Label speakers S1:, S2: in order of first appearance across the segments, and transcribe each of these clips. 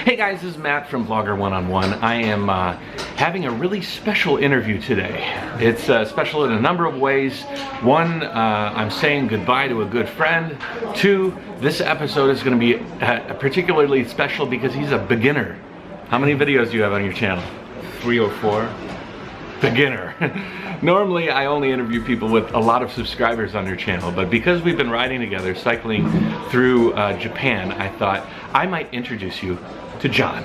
S1: Hey guys, this is Matt from Vlogger One-on-One. I am having a really special interview today. It's special in a number of ways. One, I'm saying goodbye to a good friend. Two, this episode is going to be particularly special because he's a beginner. How many videos do you have on your channel?
S2: 3 or 4.
S1: Beginner. Normally I only interview people with a lot of subscribers on their channel, but because we've been riding together, cycling through Japan, I thought I might introduce you to John.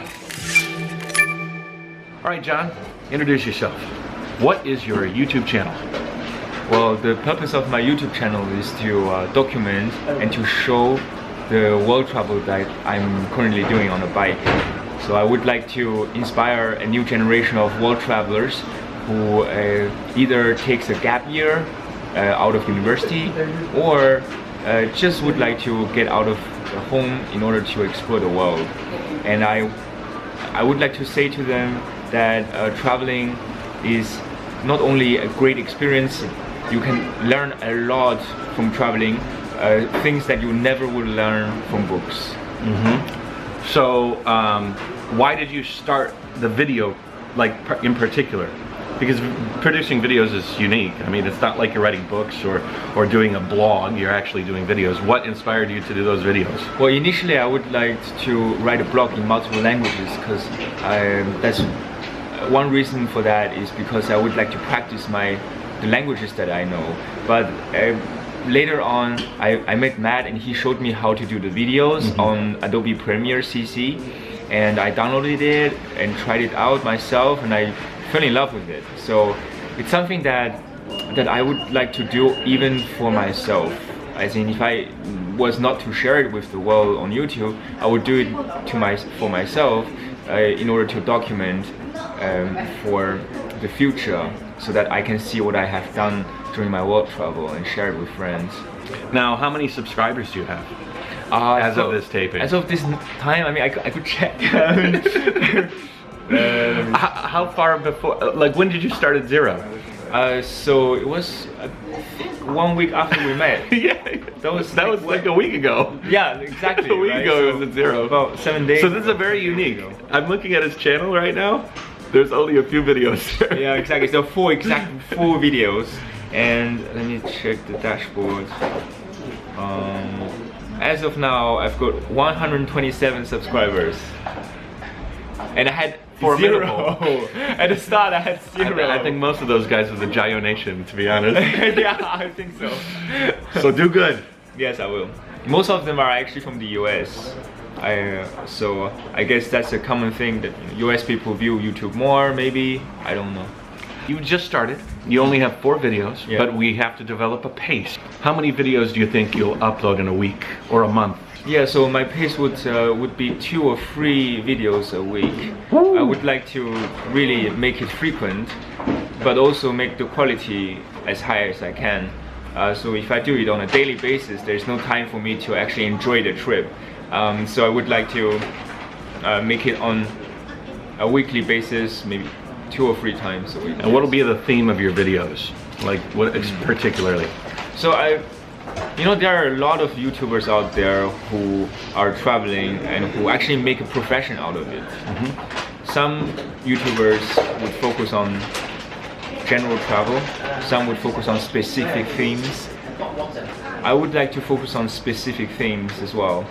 S1: Alright John, introduce yourself. What is your YouTube channel?
S2: Well, the purpose of my YouTube channel is to document and to show the world travel that I'm currently doing on a bike. So I would like to inspire a new generation of world travelers who either takes a gap year out of university or just would like to get out of home in order to explore the world. And I would like to say to them that traveling is not only a great experience, you can learn a lot from traveling, things that you never would learn from books.
S1: Mm-hmm. So why did you start the video, like in particular? Because producing videos is unique. I mean, it's not like you're writing books or doing a blog, you're actually doing videos. What inspired you to do those videos?
S2: Well, initially I would like to write a blog in multiple languages because that's one reason for that is because I would like to practice the languages that I know. But later on, I met Matt and he showed me how to do the videos on Adobe Premiere CC, and I downloaded it and tried it out myself, and I fell in love with it. So it's something that I would like to do even for myself. As in, if I was not to share it with the world on YouTube, I would do it for myself in order to document for the future, so that I can see what I have done during my world travel and share it with friends.
S1: Now, how many subscribers do you have? As of this taping?
S2: As of this time, I mean, I could check.
S1: How far before, like when did you start at 0?
S2: So it was, I think, 1 week after we met.
S1: Yeah, that was like a week ago.
S2: Yeah, exactly.
S1: A week ago it was at 0.
S2: About 7 days.
S1: So this is a very unique. I'm looking at his channel right now. There's only a few videos.
S2: Yeah, exactly. So 4 videos. And let me check the dashboard. As of now, I've got 127 subscribers. And I had
S1: formidable.
S2: 0. At the start I had 0.
S1: I think most of those guys are the Jayo Nation, to be honest.
S2: Yeah, I think so.
S1: So do good.
S2: Yes, I will. Most of them are actually from the US. So I guess that's a common thing that US people view YouTube more, maybe. I don't know.
S1: You just started. You only have 4 videos,
S2: yeah.
S1: But we have to develop a pace. How many videos do you think you'll upload in a week or a month?
S2: Yeah, so my pace would be 2 or 3 videos a week.
S1: Ooh.
S2: I would like to really make it frequent, but also make the quality as high as I can. So if I do it on a daily basis, there's no time for me to actually enjoy the trip. So I would like to make it on a weekly basis, maybe 2 or 3 times a week.
S1: And what will be the theme of your videos? Like what particularly?
S2: So you know, there are a lot of YouTubers out there who are traveling and who actually make a profession out of it. Some YouTubers would focus on general travel, some would focus on specific themes. I would like to focus on specific themes as well.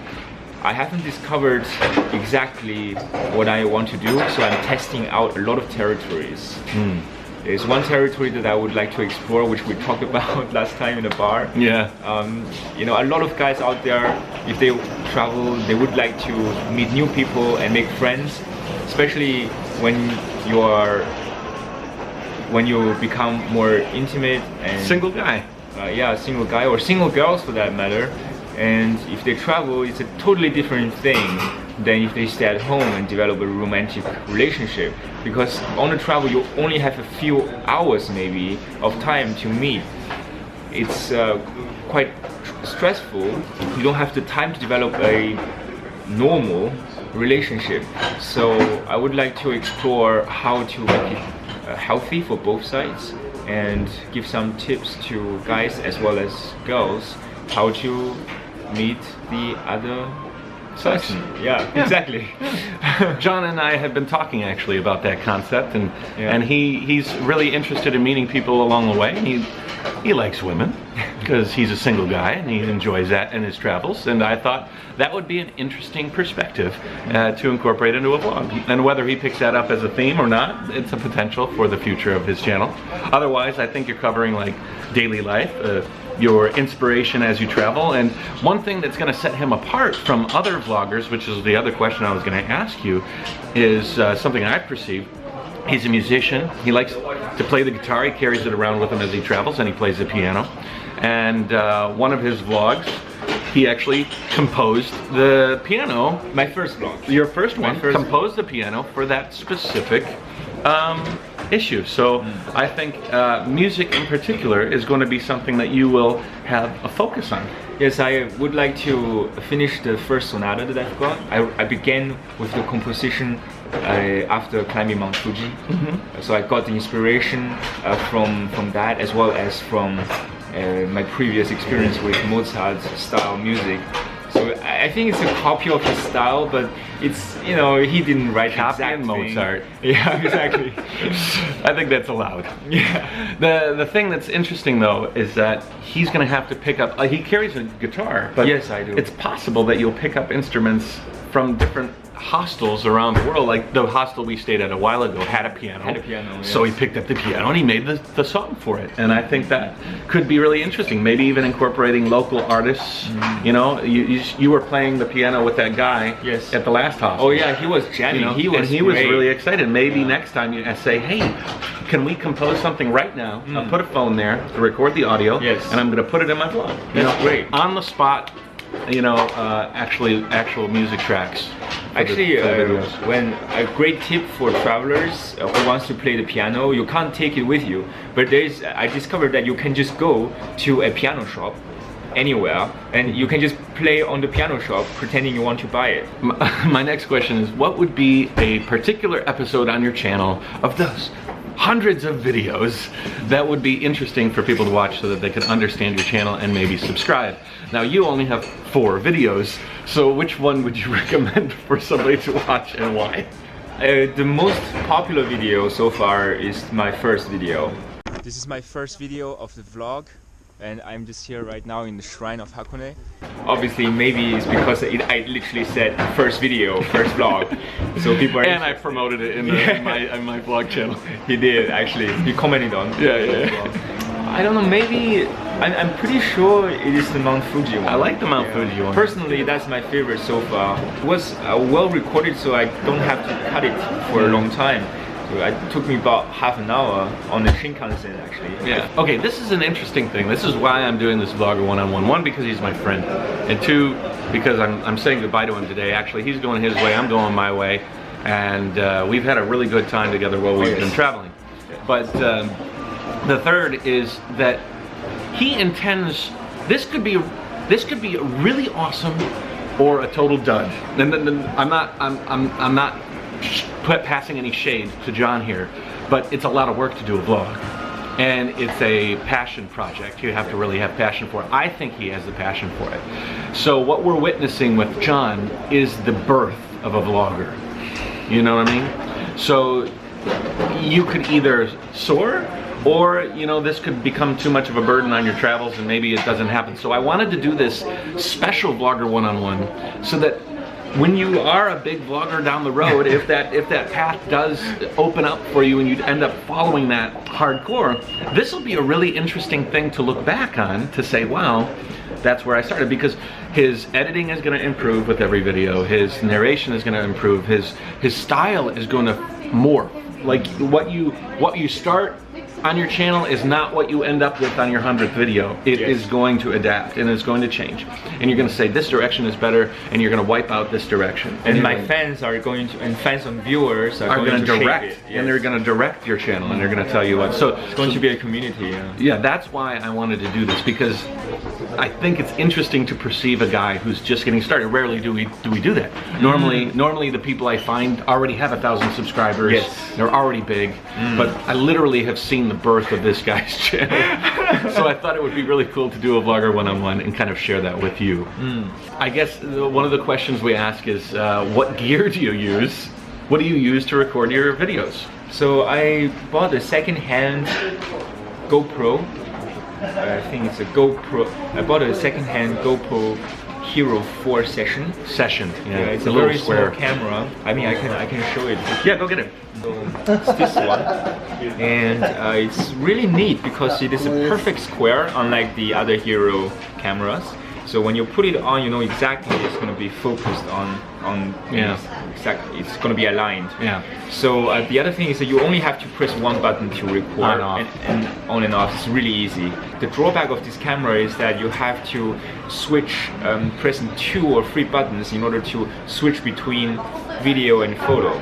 S2: I haven't discovered exactly what I want to do, so I'm testing out a lot of territories. There's one territory that I would like to explore, which we talked about last time in the bar.
S1: Yeah.
S2: You know, a lot of guys out there, if they travel, they would like to meet new people and make friends, especially when you become more intimate and
S1: single guy.
S2: Yeah, single guy or single girls for that matter. And if they travel, it's a totally different thing than if they stay at home and develop a romantic relationship. Because on the travel, you only have a few hours maybe of time to meet. It's quite stressful. You don't have the time to develop a normal relationship. So I would like to explore how to make it healthy for both sides and give some tips to guys as well as girls how to meet the other
S1: sex.
S2: Yeah, exactly.
S1: John and I have been talking actually about that concept, and
S2: Yeah.
S1: and he's really interested in meeting people along the way. He likes women because he's a single guy and he enjoys that in his travels. And I thought that would be an interesting perspective to incorporate into a vlog. And whether he picks that up as a theme or not, it's a potential for the future of his channel. Otherwise, I think you're covering like daily life, your inspiration as you travel. And one thing that's going to set him apart from other vloggers, which is the other question I was going to ask you, is something I perceive. He's a musician. He likes to play the guitar. He carries it around with him as he travels, and he plays the piano. And one of his vlogs, he actually composed the piano.
S2: My first vlog.
S1: Your first one, composed the piano for that specific issue. So I think music in particular is going to be something that you will have a focus on.
S2: Yes, I would like to finish the first sonata that I've got. I began with the composition after climbing Mount Fuji. So I got the inspiration from that, as well as from my previous experience with Mozart style music. So I think it's a copy of his style, but it's, you know, he didn't write
S1: Copying Mozart.
S2: Yeah, exactly.
S1: I think that's allowed.
S2: Yeah.
S1: The thing that's interesting though is that he's going to have to pick up. He carries a guitar, but
S2: yes, I do.
S1: It's possible that you'll pick up instruments from different hostels around the world. Like the hostel we stayed at a while ago had a piano.
S2: Yes.
S1: So he picked up the piano and he made the song for it. And I think that could be really interesting. Maybe even incorporating local artists. You know, you were playing the piano with that guy
S2: yes.
S1: at the last hostel.
S2: Oh yeah, he was jamming.
S1: You know, he was really excited. Maybe next time you say, hey, can we compose something right now? I'll put a phone there to record the audio,
S2: yes.
S1: and I'm going to put it in my vlog.
S2: That's great.
S1: On the spot, you know, actual music tracks.
S2: Actually, when a great tip for travelers who wants to play the piano, you can't take it with you. But I discovered that you can just go to a piano shop anywhere and you can just play on the piano shop pretending you want to buy it.
S1: My next question is, what would be a particular episode on your channel of those hundreds of videos that would be interesting for people to watch so that they can understand your channel and maybe subscribe? Now you only have 4 videos, so which one would you recommend for somebody to watch and why?
S2: The most popular video so far is my first video. This is my first video of the vlog, and I'm just here right now in the shrine of Hakone. Obviously, maybe it's because I literally said first video, first vlog, so people are.
S1: And I promoted it in my vlog channel.
S2: He did actually. He commented on.
S1: Yeah.
S2: I don't know. Maybe I'm pretty sure it is the Mount Fuji one.
S1: I like the Mount Fuji one.
S2: Personally, that's my favorite so far. It was well recorded, so I don't have to cut it for a long time. So it took me about half an hour on the Shinkansen actually.
S1: Yeah. Okay, this is an interesting thing. This is why I'm doing this vlogger one-on-one. One, because he's my friend, and 2, because I'm saying goodbye to him today. Actually, he's going his way, I'm going my way, and we've had a really good time together while we've been traveling. But the third is that he intends this could be really awesome or a total dud. And I'm not passing any shade to John here, but it's a lot of work to do a vlog, and it's a passion project. You have to really have passion for it. I think he has the passion for it. So what we're witnessing with John is the birth of a vlogger. You know what I mean? So you could either soar, or, you know, this could become too much of a burden on your travels and maybe it doesn't happen. So I wanted to do this special vlogger one-on-one so that when you are a big vlogger down the road, if that path does open up for you and you end up following that hardcore, this will be a really interesting thing to look back on to say, wow, that's where I started. Because his editing is going to improve with every video, his narration is going to improve, his style is going to morph. Like what you start on your channel is not what you end up with on your 100th video. It is going to adapt and it's going to change. And you're going to say this direction is better and you're going to wipe out this direction.
S2: And my fans are going to, and fans and viewers are going to
S1: direct,
S2: shape it.
S1: and they're going to direct your channel and they're going to tell you what. So
S2: it's going to be a community.
S1: Yeah, that's why I wanted to do this, because I think it's interesting to perceive a guy who's just getting started. Rarely do we do that. Normally the people I find already have 1,000 subscribers.
S2: Yes.
S1: They're already big. But I literally have seen the birth of this guy's channel. So I thought it would be really cool to do a vlogger one-on-one and kind of share that with you. I guess one of the questions we ask is, what gear do you use? What do you use to record your videos?
S2: So I bought a second-hand GoPro. I think it's a GoPro. I bought a second-hand GoPro Hero 4 Session.
S1: Yeah,
S2: It's
S1: a
S2: a
S1: little
S2: very
S1: square
S2: small camera. I mean, I can show it.
S1: Yeah, go get it.
S2: So it's this one, and it's really neat because it is a perfect square, unlike the other Hero cameras. So when you put it on, you know exactly it's going to be focused on exactly, it's going to be aligned.
S1: Yeah.
S2: So the other thing is that you only have to press one button to record, and on and off. It's really easy. The drawback of this camera is that you have to switch, pressing 2 or 3 buttons in order to switch between video and photo.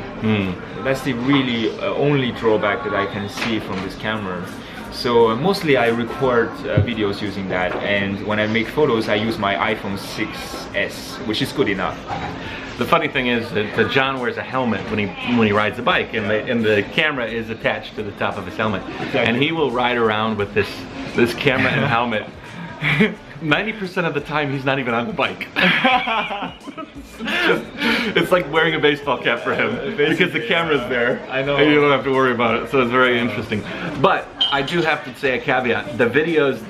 S2: That's the really only drawback that I can see from this camera. So mostly I record videos using that, and when I make photos I use my iPhone 6s, which is good enough.
S1: The funny thing is that John wears a helmet when he rides a bike, and the camera is attached to the top of his helmet. Exactly. And he will ride around with this camera and helmet. 90% of the time he's not even on the bike. It's like wearing a baseball cap for him because the camera's there.
S2: I know.
S1: And you don't have to worry about it, so it's very interesting. But I do have to say a caveat. The videos,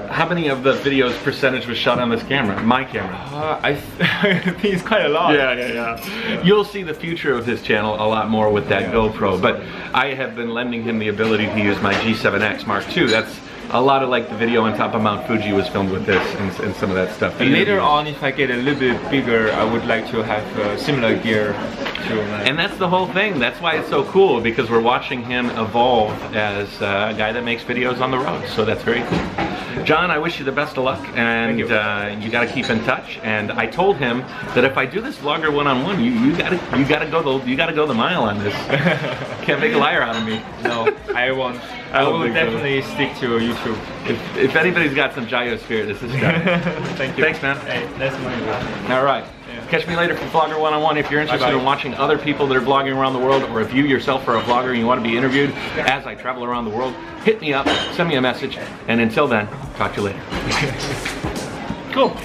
S1: how many of the videos percentage was shot on this camera? My camera.
S2: I think it's quite a lot.
S1: Yeah. You'll see the future of his channel a lot more with that GoPro, but I have been lending him the ability to use my G7X Mark II. That's a lot of like the video on top of Mount Fuji was filmed with this and some of that stuff.
S2: And later on, if I get a little bit bigger, I would like to have similar gear to.
S1: And that's the whole thing. That's why it's so cool, because we're watching him evolve as a guy that makes videos on the road. So that's very cool. John, I wish you the best of luck, and you got to keep in touch. And I told him that if I do this vlogger one-on-one, you gotta go the mile on this. Can't make a liar out of me.
S2: No, I won't. I will definitely stick to YouTube.
S1: If anybody's got some gyro spirit, this is John.
S2: Thank you.
S1: Thanks, man.
S2: Hey, nice to meet you.
S1: All right. Yeah. Catch me later for Vlogger One-on-One. If you're interested in watching other people that are vlogging around the world, or if you yourself are a vlogger and you want to be interviewed as I travel around the world, hit me up, send me a message, and until then, talk to you later.
S2: Cool.